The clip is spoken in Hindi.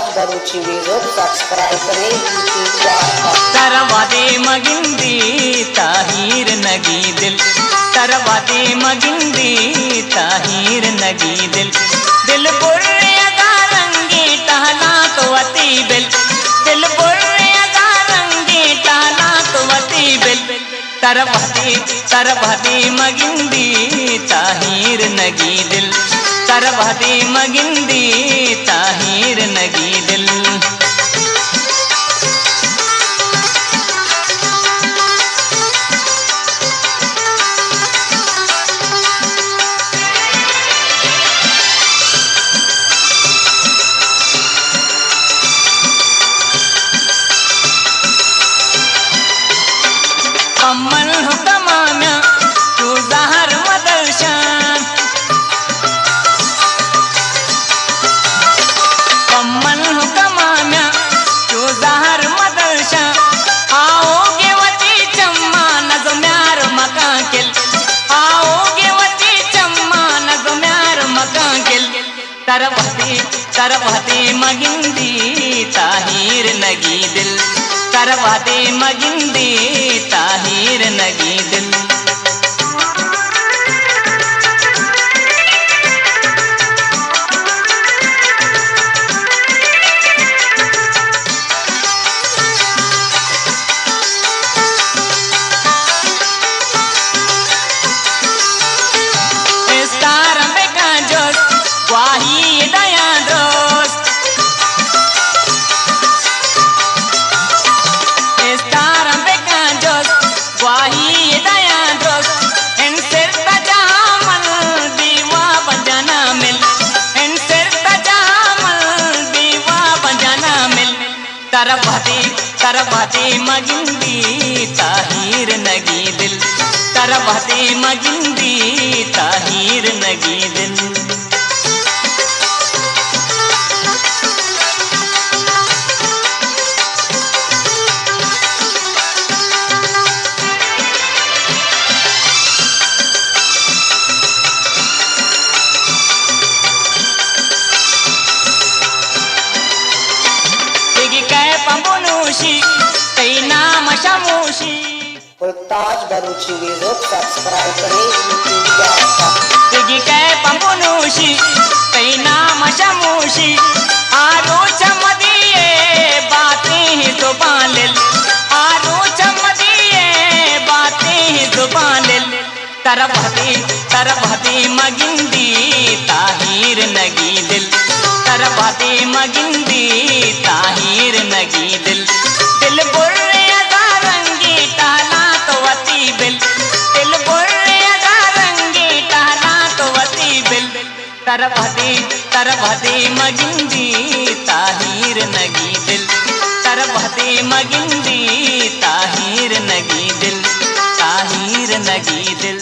ताज बरूची म्यूजिक सब्सक्राइब करें तरवादे मगिंदी ताहिर नगी दिल तरवादे मगिंदी ताहिर नगी दिल दिल बुर्रे अगारंगी टहला तो अति बिल दिल बुर्रे अगारंगी टहला तो अति बिल तरवादे मगिंदी ताहिर नगी दिल तरवादे मगिंदी ताहिर नगी दिल कमल हो कमाम्या तू जहर मदरशान कमल हो कमाम्या तू जहर मदरशान आओगे वती चम्मा नजम्यार मकांकिल आओगे वती चम्मा नजम्यार मकांकिल तरवहते मगिंदी ताहिर नगी दिल तरवादे मगिंदी ताहिर नगी दिल वाही दया दोस्त वाही दया दोस्त इन सिर तजामल दीवा बजाना मिल इन सिर तजामल दीवा बजाना मिल तरवहते मगिंदी ताहिर नगी दिल तरवहते मगिंदी ताहिर नगी दिल ताज बरूची म्यूजिक सब्सक्राइब करें आरो चमदिए बातें जुबान लिल आरो चमदिए बातें जुबान लिल तरवहते मगिंदी ताहिर नगी दिल तरवहते मगिंदी ताहिर नगी दिल दिल बुर्रे अगारंगी टहला तो अति बिल दिल बुर्रे अगारंगी टहला तो अति बिल तरवहते मगिंदी ताहिर नगी दिल तरवहते मगिंदी ताहिर नगी दिल ताहिर नगी दिल।